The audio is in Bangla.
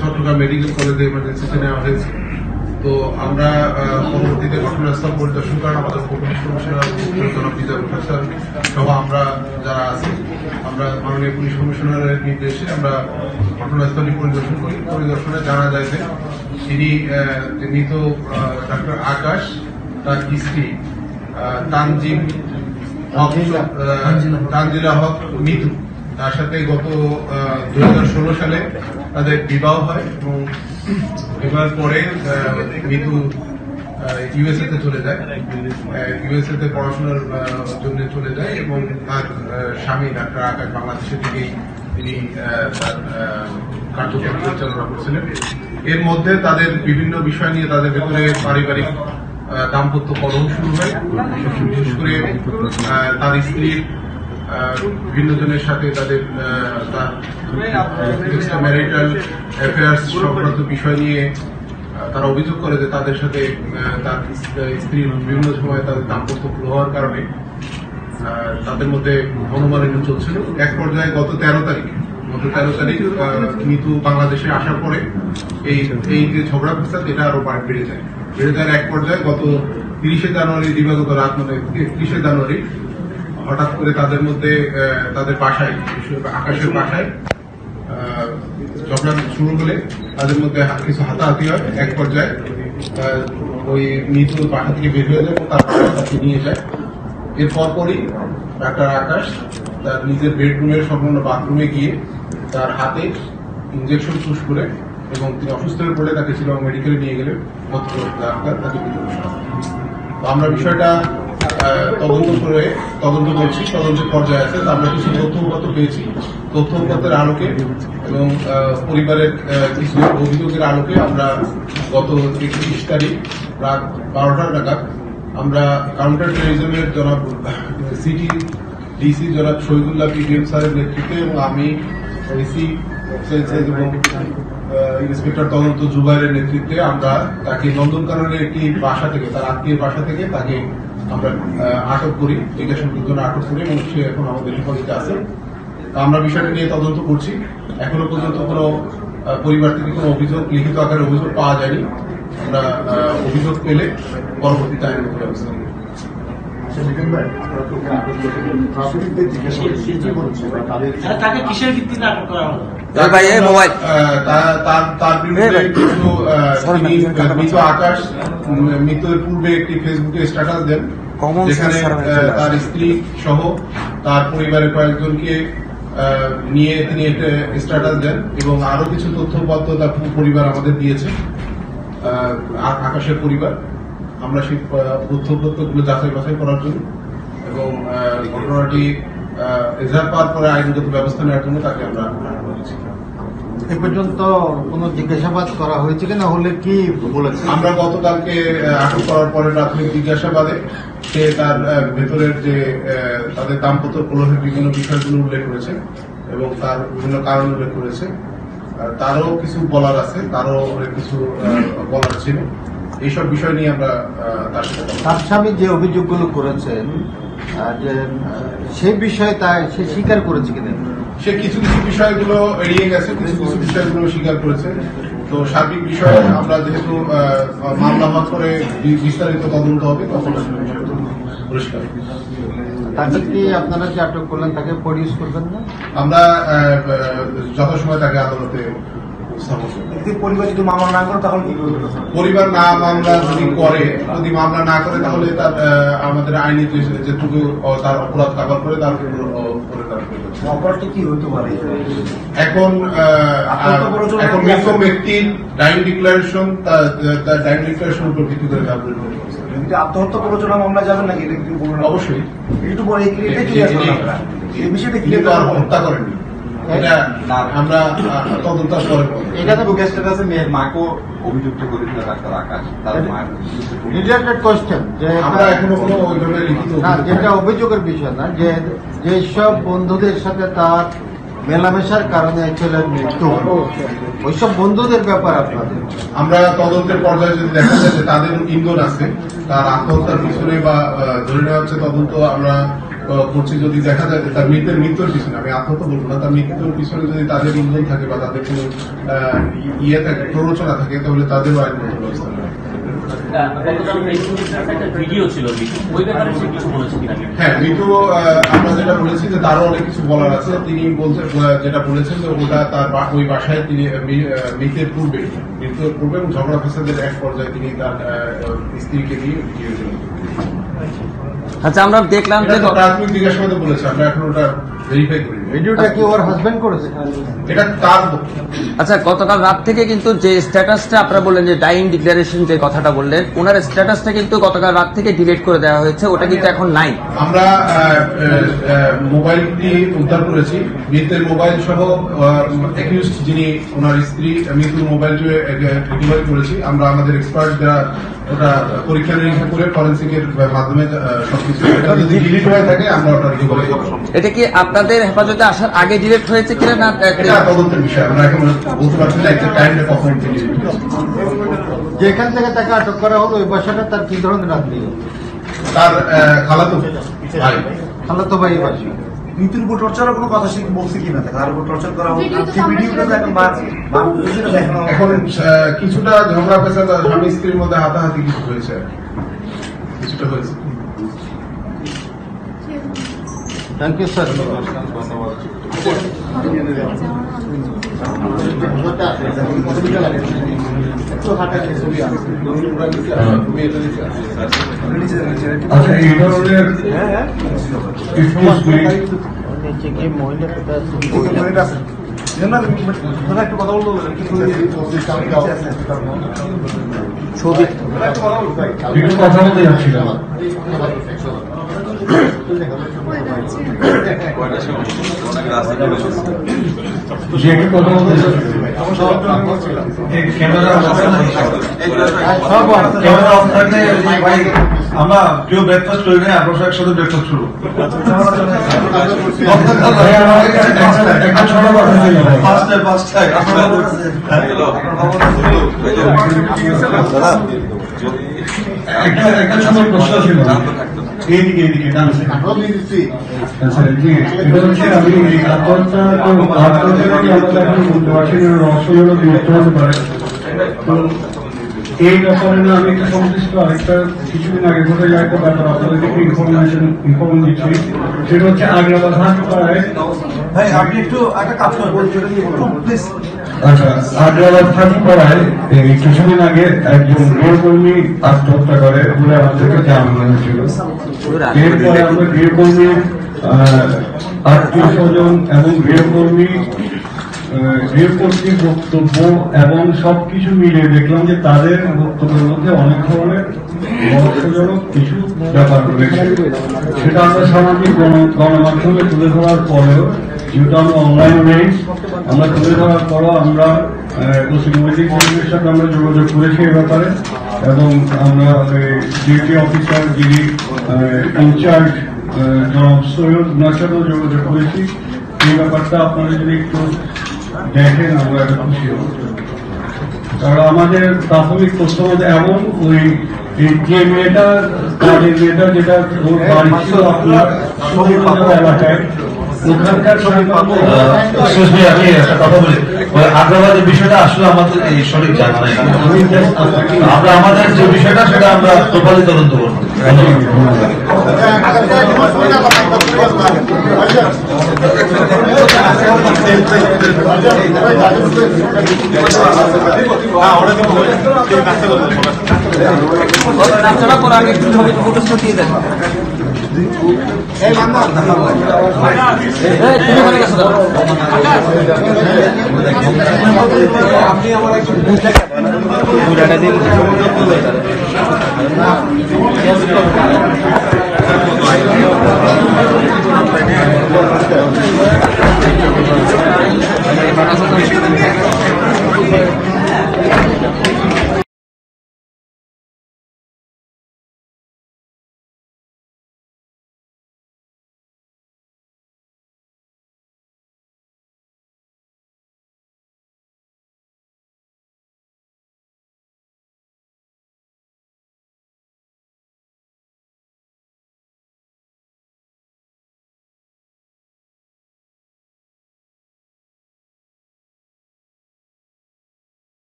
চট্টগ্রাম মেডিকেল কলেজে ইমার্জেন্সিতে নেওয়া হয়েছে। তো আমরা পরবর্তীতে ঘটনাস্থল পরিদর্শন করেন আমাদের পুলিশ কমিশনার বিজয় প্রফেসর সহ আমরা যারা আছি, আমরা মাননীয় পুলিশ কমিশনারের নির্দেশে আমরা ঘটনাস্থলটি পরিদর্শন করি। পরিদর্শনে জানা যায় যে তিনি মৃত ডাক্তার আকাশ, তার স্ত্রী তানজিলা হক মিতু, তার সাথে গত 2016 সালে তাদের বিবাহ হয় এবং বিবাহের পরে মিতু ইউএসএ তে চলে যায়। ইউএসএ তে পড়াশোনার জন্য চলে যায় এবং তার স্বামী ডাক্তার আকাশ বাংলাদেশে থেকেই তিনি তার কার্যক্রম পরিচালনা করছিলেন। এর মধ্যে তাদের বিভিন্ন বিষয় নিয়ে তাদের ভেতরে পারিবারিক দাম্পত্য কলহ শুরু হয়। বিশেষ করে তার স্ত্রীর বিভিন্ন জনের সাথে তাদের ম্যারিটাল অ্যাফেয়ার্স সংক্রান্ত বিষয় নিয়ে তারা অভিযোগ করে যে তাদের সাথে তার স্ত্রীর বিভিন্ন সময় তাদের দাম্পত্য হওয়ার কারণে তাদের মধ্যে মনোমালিন্য চলছিল। এক পর্যায়ে গত 13 তারিখ মিতু বাংলাদেশে আসার পরে এই যে ঝগড়া ফেসাদ এটা আরো বেড়ে যায়। এক পর্যায়ে গত 30 জানুয়ারি দিবাগত রাত, মানে 31 জানুয়ারি হঠাৎ করে তাদের মধ্যে তাদের বাসায়, আকাশের বাসায় ঝগড়া শুরু হলে তাদের মধ্যে কিছু হাতাহাতি হয়। এক পর্যায়ে ওই মৃত্যু বাসা থেকে বের হয়ে যায় এবং তার তাকে নিয়ে যায়। এর পরপরই ডাক্তার আকাশ তার নিজের বেডরুমের সম্পূর্ণ বাথরুমে গিয়ে তার হাতে ইঞ্জেকশন পুশ করে এবং তিনি অসুস্থ হয়ে পড়লে তাকে শিলং মেডিকেলে নিয়ে গেলেন। ডাক্তার তাকে আমরা বিষয়টা তদন্ত করছি, তদন্তের পর্যায়ে আছে। আমরা কিছু তথ্য পেয়েছি, তথ্যের আলোকে এবং পরিবারের কিছু অভিযোগের আলোকে আমরা গত 31 তারিখ রাত 12টা নাগাদ আমরা কাউন্টার টেরোরিজমের জনাব সিটি ডিসি জনাব শহীদুল্লাহ পিডিএম স্যারের নেতৃত্বে এবং আমি ডিসি এবং ইন্সপেক্টর তদন্ত জুবাইরের নেতৃত্বে আমরা তাকে নন্দনকাননের একটি বাসা থেকে, তার আত্মীয় বাসা থেকে তাকে আমরা আটক করি, জিজ্ঞাসাবাদের জন্য আটক করি এবং সে এখন আমাদের হেফাজতে আছে। আমরা বিষয়টা নিয়ে তদন্ত করছি। এখনো পর্যন্ত কোনো পরিবার থেকে কোনো অভিযোগ, লিখিত আকারে অভিযোগ পাওয়া যায়নি। আমরা অভিযোগ পেলে পরবর্তীতে আইনগত ব্যবস্থা নেব। তাকে কিসের ভিত্তিতে আটক করা হলো? তার বিরুদ্ধে কিছু মৃত আকাশ মৃত্যুর পূর্বে একটি ফেসবুকে স্ট্যাটাস দেন, যেখানে তার স্ত্রী সহ তার পরিবারের কয়েকজনকে নিয়ে তিনি একটা স্ট্যাটাস দেন এবং আরো কিছু তথ্যপত্র তার পরিবার আমাদের দিয়েছে, আকাশের পরিবার। আমরা সেই তথ্যপত্রগুলো যাচাই বাছাই করার জন্য এবং ঘটনাটি এজাহার পাওয়ার পরে আইনগত ব্যবস্থা নেওয়ার জন্য তাকে আমরা বলেছি। এ পর্যন্ত কোনো জিজ্ঞাসাবাদ করা হয়েছে কিনা, হলে কি বলেছে? আমরা গতকালকে আটক করার পরে প্রাথমিক জিজ্ঞাসাবাদে সে তার ভেতরের যে তাদের দাম্পত্য কলহের বিভিন্ন বিষয়গুলো উল্লেখ করেছে এবং তার বিভিন্ন কারণ উল্লেখ করেছে। তারও কিছু বলার আছে, তারও অনেক কিছু বলার ছিল। এইসব বিষয় নিয়ে আমরা তার স্বামী যে অভিযোগগুলো করেছেন যে সেই বিষয়ে সে স্বীকার করেছে কিনা? সে কিছু বিষয়গুলো এড়িয়ে গেছে, কিছু বিষয়গুলো স্বীকার করেছে। তো সার্বিক বিষয়ে আমরা যেহেতু মামলা হওয়ার পরে বিস্তারিত তদন্ত হবে তখন পরিষ্কার। তাকে কি আপনারা যে আটক করলেন তাকে প্রডিউস করবেন না? আমরা যথাসময় তাকে আদালতে পরিবার যদি মামলা না করে তাহলে পরিবার মামলা যদি মামলা না করে তাহলে তার আমাদের আইনি যেটুকু তার অপরাধ কাভার করে তার অপরাধটা কি হতে পারে? এখন মৃত ব্যক্তির ডাইং ডিক্লারেশন, তার ডাইং ডিক্লারেশন উপর ভিত্তি করে আত্মহত্যা প্ররোচনা মামলা যাবেন নাকি? এটা কিছু বলবেন? অবশ্যই একটু পরে এই বিষয়টা কি হত্যা করেনি, এটা আমরা তদন্ত করে। এটা তো মেয়ের মাকেও অভিযুক্ত করেছিল ডাক্তার আকাশ, তার মায়ের রিলেটেড কোয়েশ্চেন যে আমরা এখনো কোনো ওই ধরনের লিখিত না, যেটা অভিযোগের বিষয় না, যে যেসব বন্ধুদের সাথে তার মেলামেশার কারণে ছেলের মৃত্যু হলো, ওইসব বন্ধুদের ব্যাপার আপনাদের আমরা তদন্তের পর্যায়ে যদি দেখা যায় যে তাদের ইন্ধন আছে তার আত্মহত্যার পিছনে বা ধরে নেওয়া হচ্ছে তদন্ত আমরা করছি, যদি দেখা যায় যে তার মৃত্যুর পিছনে, আমি আত্মহত্যা বলবো না, তার মৃত্যুর পিছনে যদি তাদের ইন্ধন থাকে বা তাদের কোনো ইয়ে থাকে, প্ররোচনা থাকে, তাহলে তাদেরও আইনগত ব্যবস্থা নেওয়া। ভিডিও ছিল, ওই ব্যাপারে সে কিছু বলেছে কিনা? হ্যাঁ, মৃত্যু আমরা যেটা বলেছি যে তারও অনেক কিছু বলার আছে। তিনি যেটা বলেছেন যে ওটা তার ওই বাসায় তিনি মৃত্যুর পূর্বে এবং ঝগড়া ফেসাদের এক পর্যায়ে তিনি তার স্ত্রীকে নিয়ে ভিডিও জন্য। আচ্ছা, আমরা দেখলাম যে প্রাথমিক জিজ্ঞাসাবাদে বলেছে, আমরা এখন ওটা ভেরিফাই করি। ভিডিওটা কি ওর হাজবেন্ড করেছে? এটা তার। আচ্ছা, গতকাল রাত থেকে কিন্তু যে স্ট্যাটাসটা আপনারা বললেন যে ডাইং ডিক্লারেশন যে কথাটা বললেন, ওনার স্ট্যাটাসটা কিন্তু গতকাল রাত থেকে ডিলিট করে দেওয়া হয়েছে, ওটা কিন্তু এখন নাই। আমরা মোবাইলটি উদ্ধার করেছি, মৃতের মোবাইল সহ অ্যাকিউজড যিনি ওনার স্ত্রী মৃত্যুর মোবাইলটি রিকভারি করেছি। আমরা আমাদের এক্সপার্ট যারা ওটা পরীক্ষা নিরীক্ষা করে ফরেন্সিকের মাধ্যমে সবকিছু যদি ডিলিট হয়ে থাকে আমরা ওটা রিকভারি করব। এটা কি আপনাদের হেফাজতে আসার আগে ডিলিট হয়েছে কিনা না? এটা তদন্তের বিষয়, আমরা এখন বলতে পারছি না একটা টাইমটা কখন ডিলিট হয়েছে। যেখান থেকে তাকে আটক করা হলো ওই বাসাটা তার কি ধরনের আত্মীয়? তার খালাতো ভাই। খালাতো ভাই বাসা। মৃত্যুর উপর টর্চারের কোনো কথা সে বলছে কিনা, তার উপর টর্চার করা হলো, ভিডিও তো সেই ভিডিওটা তো এখন এখন কিছুটা ঝগড়া পেশাদ স্বামী স্ত্রীর মধ্যে হাতাহাতি কিছু হয়েছে, কিছুটা হয়েছে। Thank you sir. আচ্ছা, এই ধরনের একটু কথা বলবো ছবি একটু কথা বলতে যাচ্ছিলাম। যে একটু কথা বলতে ক্যামেরা অফ থাকলে আমরা কেউ ব্রেকফাস্ট করি না, আপনার একসাথে ব্রেকফাস্ট শুরু একটা সময় প্রশ্ন ছিল এইদিকে ডান আমি এই আত্মহত্যা এখন বলতে পারছি না, রহস্যজনক মৃত্যু হতে পারে। তো এই ব্যাপারে না আমি একটা সংশ্লিষ্ট আরেকটা কিছুদিন আগে ঘটে যায় একটা ব্যাপার আপনাদেরকে ইনফর্ম দিচ্ছি, সেটা হচ্ছে আগ্রাবাদ হাটপাড়ায়। ভাই আপনি একটু একটা কাজ করবেন প্লিজ। আচ্ছা, আগ্রাবাদ হাটপাড়ায় কিছুদিন আগে একজন গৃহকর্মী আত্মহত্যা করে বলে আমাদেরকে জানানো হয়েছিল। এরপরে আমরা গৃহকর্মীর আত্মীয় স্বজন এবং গৃহকর্মীর বক্তব্য এবং সবকিছু মিলিয়ে দেখলাম যে তাদের বক্তব্যের মধ্যে অনেক ধরনের রহস্যজনক কিছু ব্যাপার রয়েছে। সেটা আমরা সামাজিক গণমাধ্যমে তুলে ধরার পরেও, যেহেতু আমরা অনলাইন নেই, আমরা তুলে ধরার পরও আমরা ওসির সাথে আমরা যোগাযোগ করেছি এ ব্যাপারে, এবং আমরা ডিউটি অফিসার যিনি ইনচার্জ জনাব সৈয়দ ওনার সাথেও যোগাযোগ করেছি। এই ব্যাপারটা আপনারা যদি একটু দেখেন আমরা একটা খুশি হব। কারণ আমাদের প্রাথমিক তথ্য মধ্যে এমন ওই যে মেয়েটা যেটা ওর বাড়ি ছিল আপনার এলাকায়, ওখানকার আমি একটা কথা বলি, ওই আগ্রাবাদের বিষয়টা আসলে আমাদের এই সঠিক জানা নাই। আমরা আমাদের যে বিষয়টা সেটা আমরা প্রপারলি তদন্ত করবো। নাচটা পর আগে একটু ছবি ফটো দিয়ে দেন। তুমি ওখানে গেছো তো? আপনি আমার পুরাটা দিন